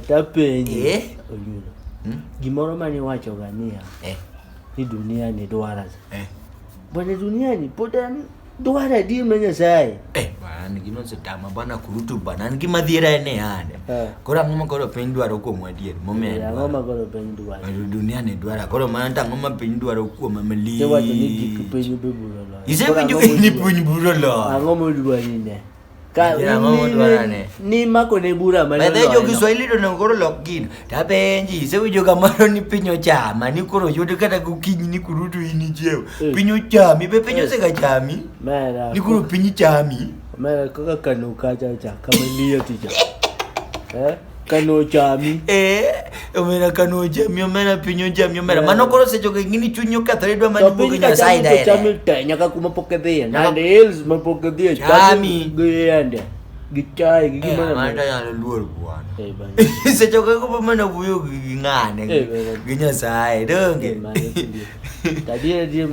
Tapenji. Onyulo. Gimoro mane wacho ga niya. Ni dunia ni dwara. Bwana duniani pod en dwara di ma Nyasaye. Bana gino setama bana kurutu bana gima dhiera ene ane. Koro ang'o makoro piny dwaro kuom adier momen. Ang'o makoro piny dwaro. Dunia ni dwara. Koro mana ang'o ma piny dwaro kuom mali. Wacho ni gik piny be buro lo. Isewinjo ni piny buro lo. Ang'o modwari ne? Ni mako ne bura mane. Bende jo Kiswahili do koro lok gin. Tapenji isewinjo kamano ni piny ochama ni koro yud kata gokinyi ni kurutu ini jeo. Piny ochami be piny osegachami. Mera. Ni koro piny chami. Mera kaka kano kacha kama liyo ticha. Kano chami. Omena kano chami, omena piny ochami, omena. Mano koro secho ke ngini chunyo kathore dwa mani bugi Nyasaye daere. Chami te nyaka kuma pokedhie. Nande hills ma pokedhie. Chami. Giyende. Gichai gi gimana. Mata nyalo luor bwana. Secho ke ko mana wuyo gi ngane. Gi Nyasaye donge. Tadi dia